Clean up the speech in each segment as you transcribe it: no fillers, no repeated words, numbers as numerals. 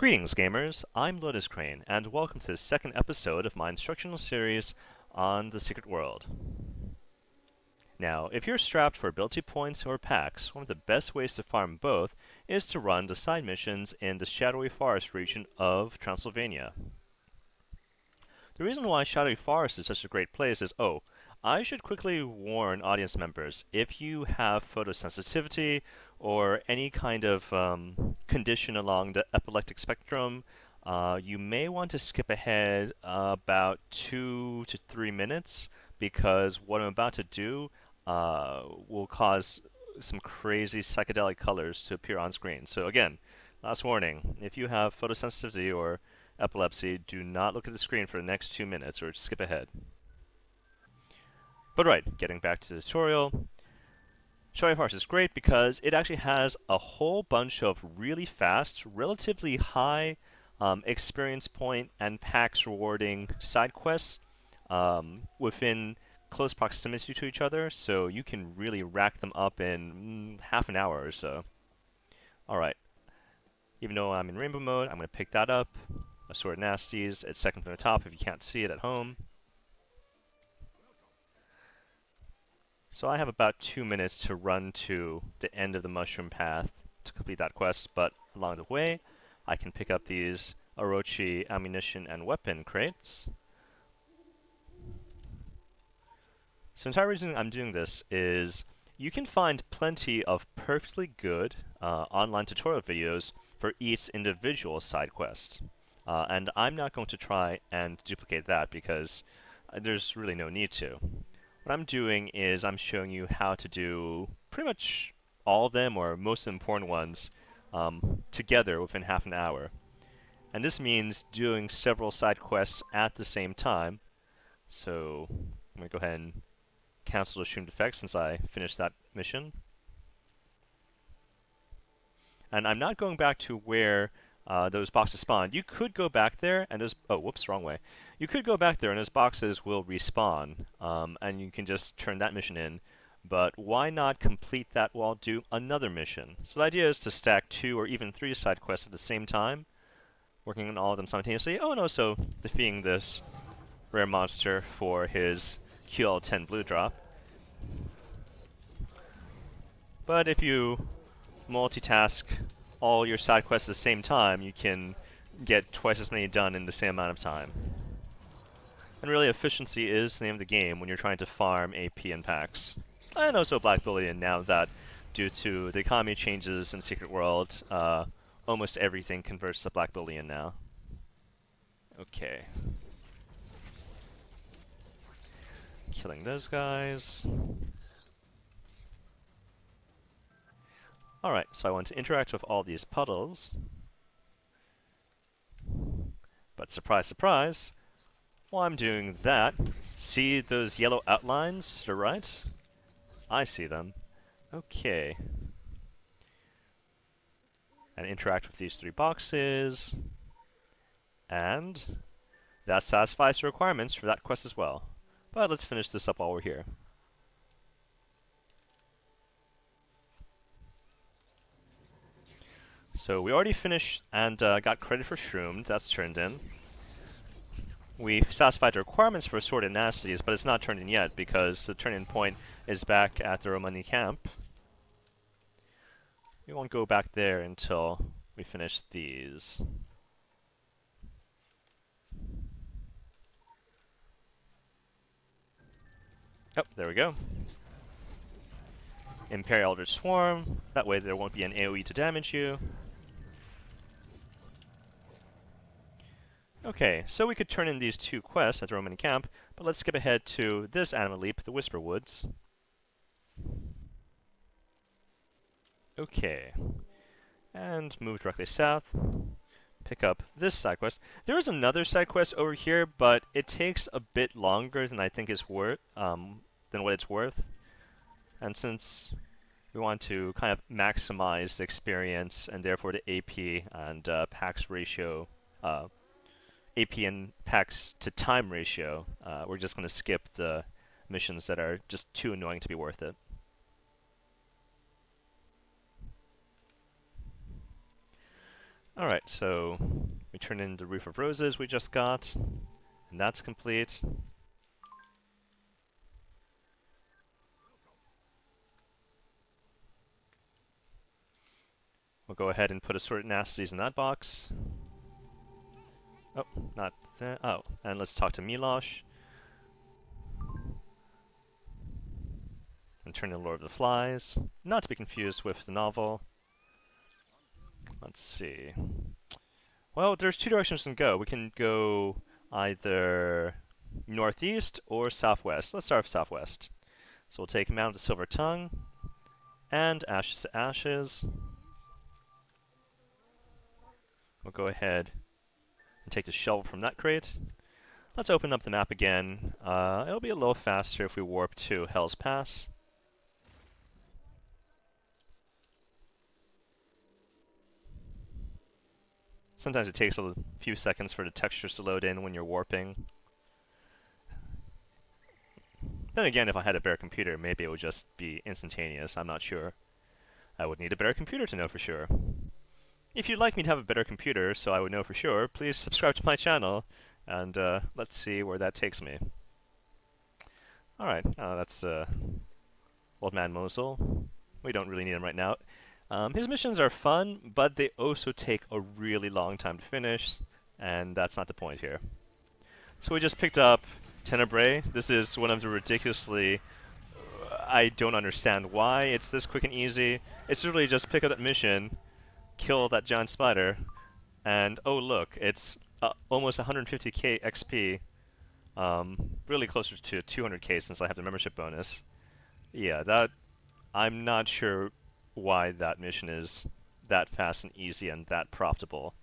Greetings, gamers. I'm LotusCrane, and welcome to the second episode of my instructional series on the Secret World. Now, if you're strapped for ability points or packs, one of the best ways to farm both is to run the side missions in the Shadowy Forest region of Transylvania. The reason why Shadowy Forest is such a great place is, I should quickly warn audience members, if you have photosensitivity or any kind of condition along the epileptic spectrum, you may want to skip ahead about 2 to 3 minutes, because what I'm about to do will cause some crazy psychedelic colors to appear on screen. So again, last warning, if you have photosensitivity or epilepsy, do not look at the screen for the next 2 minutes or skip ahead. But right, getting back to the tutorial, Shadowy Forest is great because it actually has a whole bunch of really fast, relatively high experience point and packs rewarding side quests within close proximity to each other, so you can really rack them up in half an hour or so. Alright, even though I'm in rainbow mode, I'm going to pick that up. A Sword of Nasties, it's second from the top if you can't see it at home. So I have about 2 minutes to run to the end of the mushroom path to complete that quest, but along the way, I can pick up these Orochi ammunition and weapon crates. So the entire reason I'm doing this is you can find plenty of perfectly good online tutorial videos for each individual side quest. And I'm not going to try and duplicate that because there's really no need to. What I'm doing is I'm showing you how to do pretty much all of them, or most of the important ones, together within half an hour. And this means doing several side quests at the same time. So I'm going to go ahead and cancel the streamed effect since I finished that mission. And I'm not going back to where those boxes spawned. You could go back there and those... Oh, whoops, wrong way. You could go back there and those boxes will respawn, and you can just turn that mission in. But why not complete that while do another mission? So the idea is to stack 2 or even 3 side quests at the same time, working on all of them simultaneously. Oh, and also defeating this rare monster for his QL10 blue drop. But if you multitask all your side quests at the same time, you can get twice as many done in the same amount of time. And really, efficiency is the name of the game when you're trying to farm AP and packs. And also Black Bullion, now that due to the economy changes in Secret World, almost everything converts to Black Bullion now. Okay. Killing those guys. Alright, so I want to interact with all these puddles. But surprise, surprise, while I'm doing that, see those yellow outlines to the right? I see them. Okay. And interact with these 3 boxes. And that satisfies the requirements for that quest as well. But let's finish this up while we're here. So we already finished and got credit for Shroomed. That's turned in. We satisfied the requirements for Sword of Nasties, but it's not turned in yet because the turn-in point is back at the Romani camp. We won't go back there until we finish these. Oh, there we go. Imperial Eldritch Swarm. That way there won't be an AoE to damage you. Okay, so we could turn in these 2 quests at the Roman camp, but let's skip ahead to this Animal Leap, the Whisper Woods. Okay. And move directly south. Pick up this side quest. There is another side quest over here, but it takes a bit longer than I think it's worth, than what it's worth. And since we want to kind of maximize the experience and therefore the AP and packs ratio, AP and packs to time ratio, we're just going to skip the missions that are just too annoying to be worth it. Alright, so we turn in the Roof of Roses we just got, and that's complete. We'll go ahead and put Assorted Nasties in that box. Oh, not that. Oh, and let's talk to Milosh. And turn in Lord of the Flies. Not to be confused with the novel. Let's see. Well, there's two directions we can go. We can go either northeast or southwest. Let's start with southwest. So we'll take Mount of Silver Tongue and Ashes to Ashes. We'll go ahead and take the shovel from that crate. Let's open up the map again. It'll be a little faster if we warp to Hell's Pass. Sometimes it takes a few seconds for the textures to load in when you're warping. Then again, if I had a better computer, maybe it would just be instantaneous. I'm not sure. I would need a better computer to know for sure. If you'd like me to have a better computer so I would know for sure, please subscribe to my channel, and let's see where that takes me. Alright, that's Old Man Mosul. We don't really need him right now. His missions are fun, but they also take a really long time to finish, and that's not the point here. So we just picked up Tenebrae. This is one of the ridiculously... I don't understand why it's this quick and easy. It's literally just pick up that mission, kill that giant spider, and oh look, it's almost 150k XP. Really closer to 200k since I have the membership bonus. Yeah, that... I'm not sure why that mission is that fast and easy and that profitable.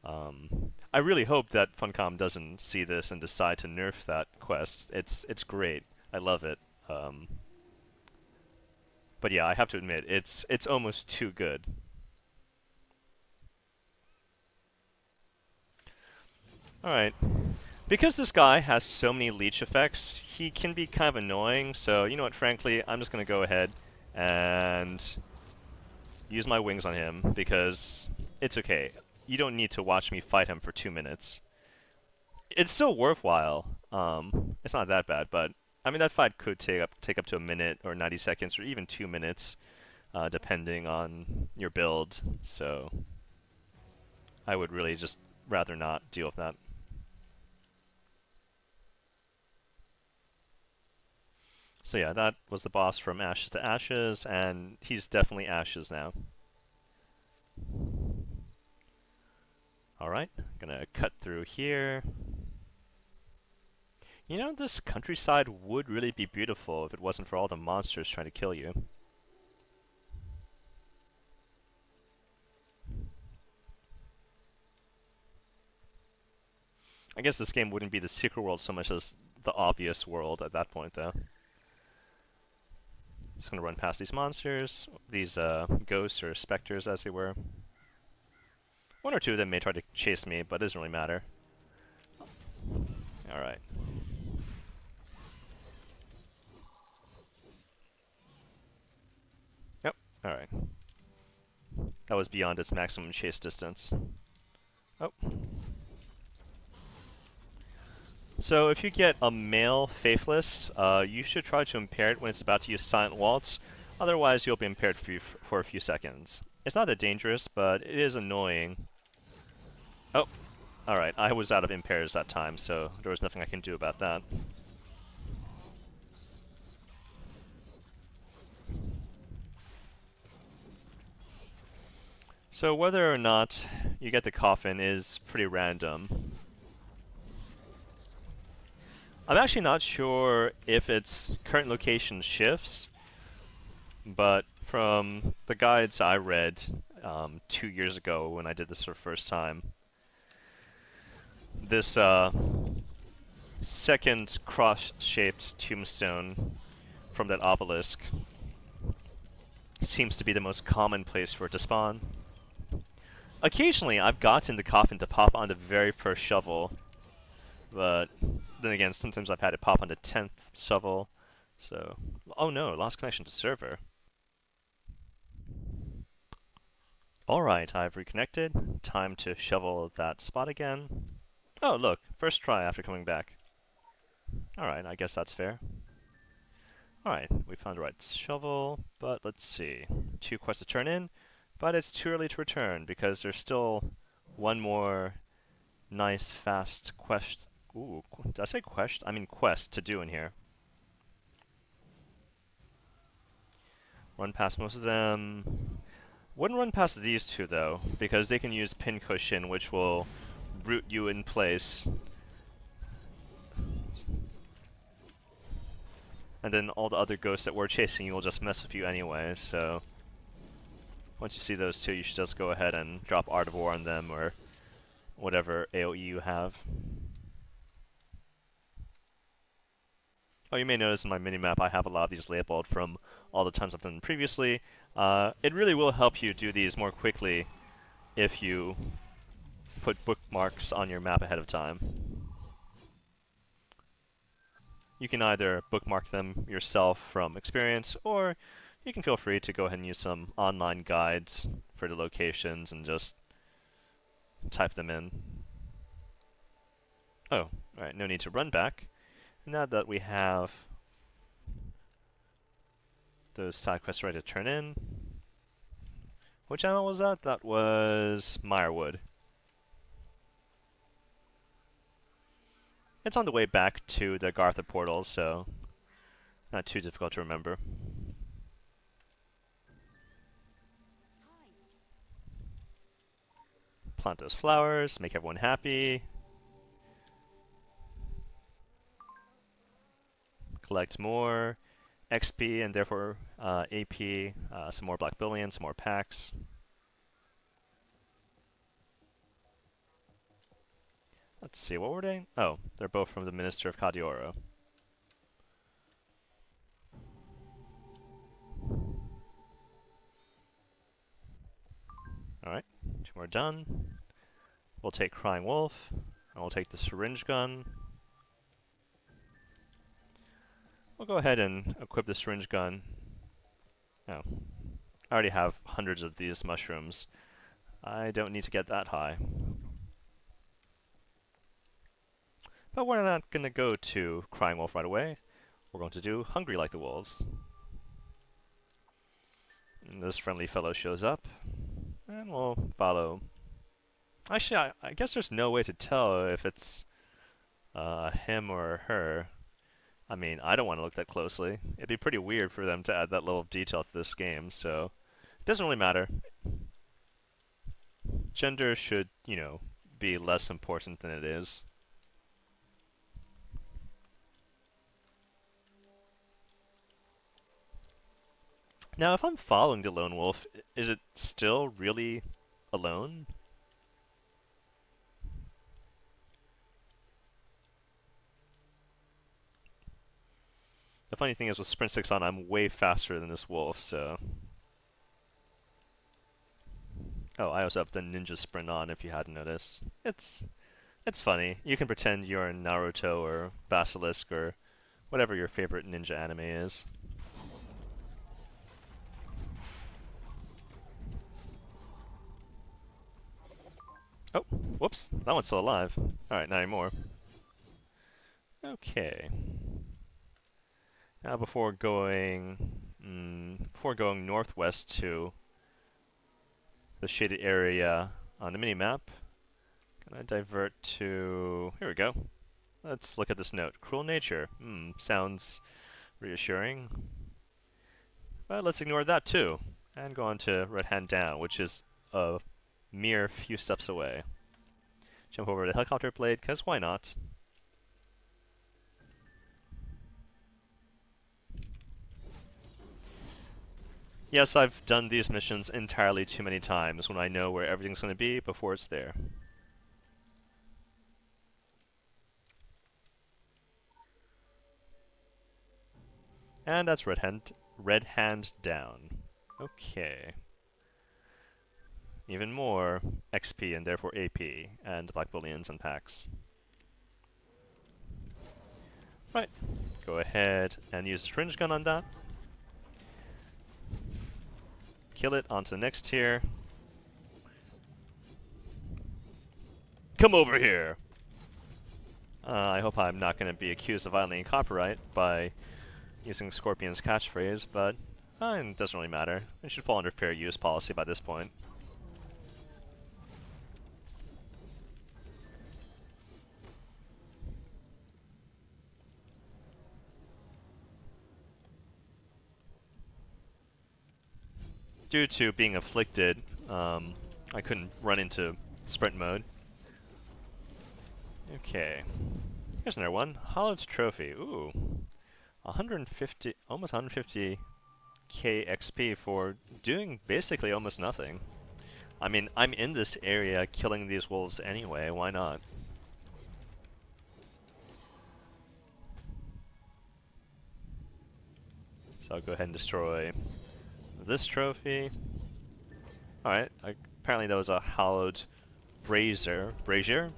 I really hope that Funcom doesn't see this and decide to nerf that quest. It's great. I love it. But yeah, I have to admit, it's almost too good. Alright. Because this guy has so many leech effects, he can be kind of annoying, so you know what, frankly, I'm just going to go ahead and use my wings on him, because it's okay. You don't need to watch me fight him for 2 minutes. It's still worthwhile. It's not that bad, but I mean that fight could take up to a minute or 90 seconds or even 2 minutes, depending on your build. So I would really just rather not deal with that. So yeah, that was the boss from Ashes to Ashes, and he's definitely Ashes now. Alright, gonna cut through here. You know, this countryside would really be beautiful if it wasn't for all the monsters trying to kill you. I guess this game wouldn't be the secret world so much as the obvious world at that point, though. Just gonna run past these monsters, these ghosts or specters as they were. One or two of them may try to chase me, but it doesn't really matter. Alright. Yep, alright. That was beyond its maximum chase distance. Oh. So if you get a male Faithless, you should try to impair it when it's about to use Silent Waltz. Otherwise, you'll be impaired for a few seconds. It's not that dangerous, but it is annoying. Oh, alright. I was out of impairs that time, so there was nothing I can do about that. So whether or not you get the coffin is pretty random. I'm actually not sure if its current location shifts, but from the guides I read 2 years ago when I did this for the first time, this second cross-shaped tombstone from that obelisk seems to be the most common place for it to spawn. Occasionally, I've gotten the coffin to pop on the very first shovel, but then again, sometimes I've had it pop on the 10th shovel, so... Oh no, lost connection to server. Alright, I've reconnected. Time to shovel that spot again. Oh, look, first try after coming back. Alright, I guess that's fair. Alright, we found the right shovel, but let's see. 2 quests to turn in, but it's too early to return because there's still one more nice, fast quest. Ooh, did I say quest? I mean quest to do in here. Run past most of them. Wouldn't run past these two though, because they can use pincushion, which will root you in place. And then all the other ghosts that were chasing you will just mess with you anyway, so once you see those two, you should just go ahead and drop Art of War on them, or whatever AoE you have. Oh, you may notice in my minimap I have a lot of these labeled from all the times I've done them previously. It really will help you do these more quickly if you put bookmarks on your map ahead of time. You can either bookmark them yourself from experience, or you can feel free to go ahead and use some online guides for the locations and just type them in. Oh, alright, no need to run back. Now that we have those side quests ready to turn in. Which channel was that? That was Mirewood. It's on the way back to the Gartha portal, so not too difficult to remember. Plant those flowers, make everyone happy. Collect more XP and therefore AP, some more Black Bullion, some more Pax. Let's see, what were they? Oh, they're both from the Minister of Cadioro. Alright, 2 more done. We'll take Crying Wolf, and we'll take the Syringe Gun. We'll go ahead and equip the Syringe Gun. Oh, I already have hundreds of these mushrooms. I don't need to get that high. But we're not going to go to Crying Wolf right away. We're going to do Hungry Like the Wolves. And this friendly fellow shows up, and we'll follow. Actually, I guess there's no way to tell if it's him or her. I mean, I don't want to look that closely. It'd be pretty weird for them to add that level of detail to this game, so it doesn't really matter. Gender should, you know, be less important than it is. Now, if I'm following the lone wolf, is it still really alone? The funny thing is, with Sprint 6 on, I'm way faster than this wolf, so... Oh, I also have the Ninja Sprint on, if you hadn't noticed. It's funny. You can pretend you're Naruto or Basilisk or whatever your favorite ninja anime is. Oh, whoops. That one's still alive. Alright, not anymore. Okay. Now before going northwest to the shaded area on the minimap, can I divert to... Here we go. Let's look at this note. Cruel nature. Sounds reassuring. But let's ignore that too, and go on to Red Hand Down, which is a mere few steps away. Jump over to Helicopter Blade, because why not? Yes, I've done these missions entirely too many times when I know where everything's going to be before it's there. And that's Red Hand Down. Okay. Even more XP and therefore AP, and Black Bullions and Pax. Right. Go ahead and use the Syringe Gun on that. Kill it onto the next tier. Come over here! I hope I'm not going to be accused of violating copyright by using Scorpion's catchphrase, but it doesn't really matter. It should fall under fair use policy by this point. Due to being afflicted, I couldn't run into sprint mode. Okay. Here's another one. Hollowed Trophy. Ooh. 150, almost 150k XP for doing basically almost nothing. I mean, I'm in this area killing these wolves anyway, why not? So I'll go ahead and destroy this trophy. Alright, apparently that was a hallowed brazier. Brazier?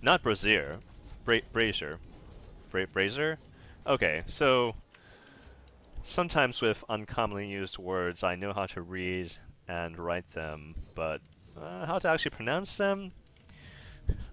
Not brazier. Brazier. Brazier? Okay, so sometimes with uncommonly used words, I know how to read and write them, but how to actually pronounce them?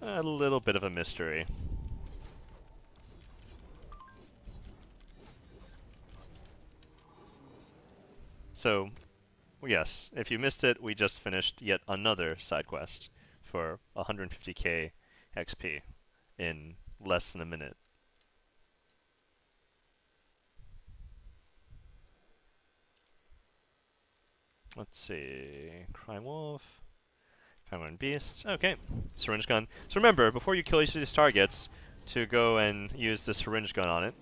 A little bit of a mystery. So, yes, if you missed it, we just finished yet another side quest for 150k XP in less than a minute. Let's see. Crime Wolf. Penguin Beast. Okay. Syringe gun. So remember, before you kill each of these targets, to go and use the syringe gun on it.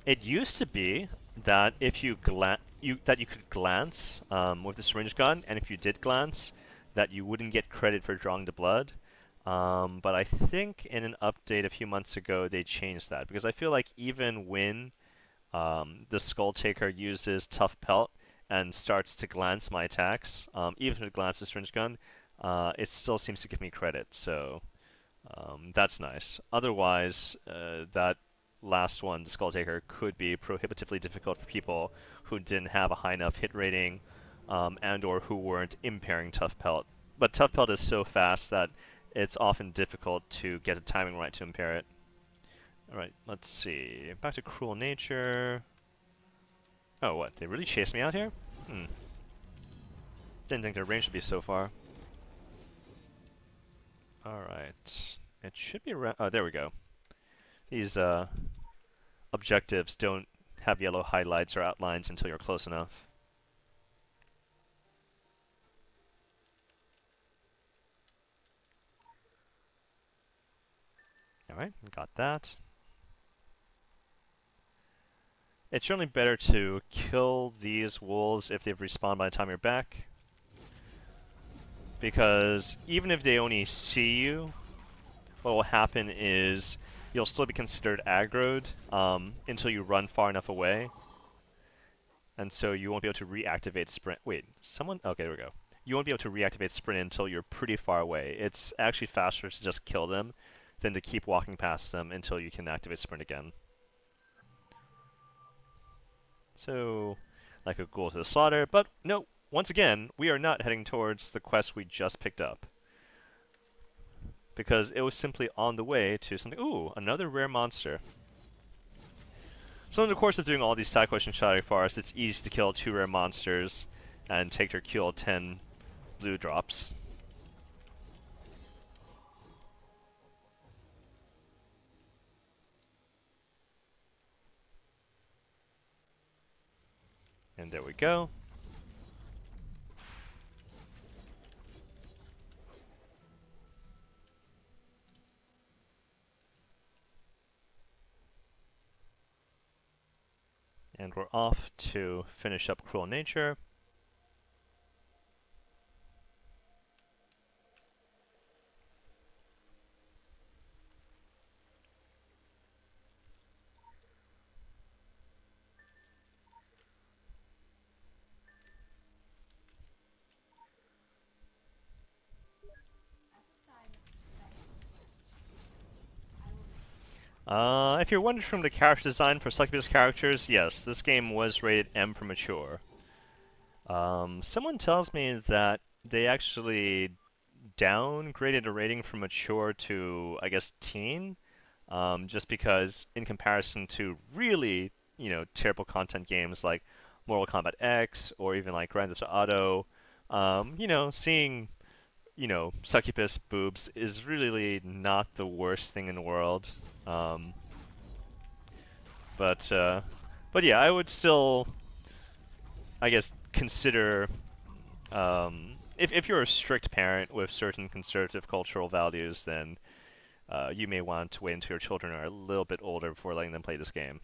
It used to be that if you that you could glance with the syringe gun, and if you did glance, that you wouldn't get credit for drawing the blood. But I think in an update a few months ago they changed that, because I feel like even when the Skull Taker uses Tough Pelt and starts to glance my attacks, even if it glances the syringe gun, it still seems to give me credit. So that's nice. Otherwise, that last one, the Skull Taker, could be prohibitively difficult for people who didn't have a high enough hit rating and or who weren't impairing Tough Pelt. But Tough Pelt is so fast that it's often difficult to get the timing right to impair it. Alright, let's see. Back to Cruel Nature. Oh, what? They really chased me out here? Didn't think their range would be so far. Alright. It should be around... Oh, there we go. These objectives don't have yellow highlights or outlines until you're close enough. Alright, got that. It's certainly better to kill these wolves if they've respawned by the time you're back. Because even if they only see you, what will happen is you'll still be considered aggroed until you run far enough away. And so you won't be able to reactivate sprint. Wait, someone? Okay, there we go. You won't be able to reactivate sprint until you're pretty far away. It's actually faster to just kill them than to keep walking past them until you can activate sprint again. So, like a ghoul to the slaughter, but no, once again, we are not heading towards the quest we just picked up. Because it was simply on the way to something. Ooh, another rare monster. So in the course of doing all these side quests in Shadowy Forest, it's easy to kill 2 rare monsters and take their cure 10 blue drops. And there we go. And we're off to finish up Cruel Nature. If you're wondering from the character design for succubus characters, yes, this game was rated M for mature. Someone tells me that they actually downgraded a rating from mature to, I guess, teen, just because in comparison to really, terrible content games like Mortal Kombat X or even like Grand Theft Auto, seeing, succubus boobs is really not the worst thing in the world. Um, but, uh, but yeah, I would still, I guess, consider if you're a strict parent with certain conservative cultural values, then you may want to wait until your children are a little bit older before letting them play this game.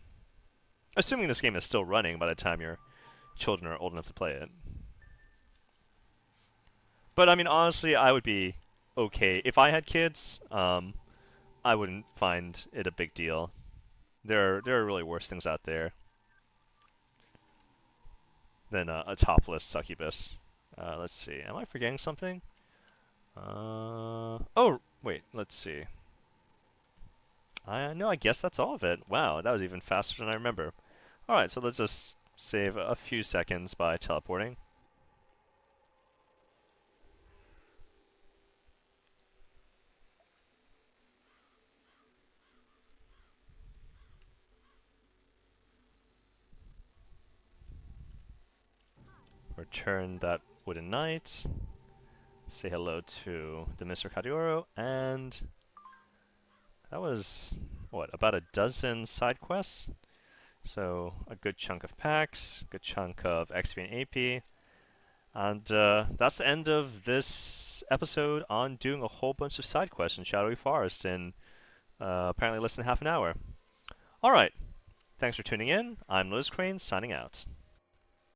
Assuming this game is still running by the time your children are old enough to play it. But I mean, honestly, I would be okay if I had kids. I wouldn't find it a big deal. There are really worse things out there than a topless succubus. Let's see. Am I forgetting something? Oh, wait. Let's see. No, I guess that's all of it. Wow, that was even faster than I remember. Alright, so let's just save a few seconds by teleporting. Return that wooden knight. Say hello to the Mr. Kadioro, and that was, what, about a dozen side quests? So, a good chunk of packs, good chunk of XP and AP, and that's the end of this episode on doing a whole bunch of side quests in Shadowy Forest in apparently less than half an hour. Alright, thanks for tuning in. I'm LotusCrane, signing out.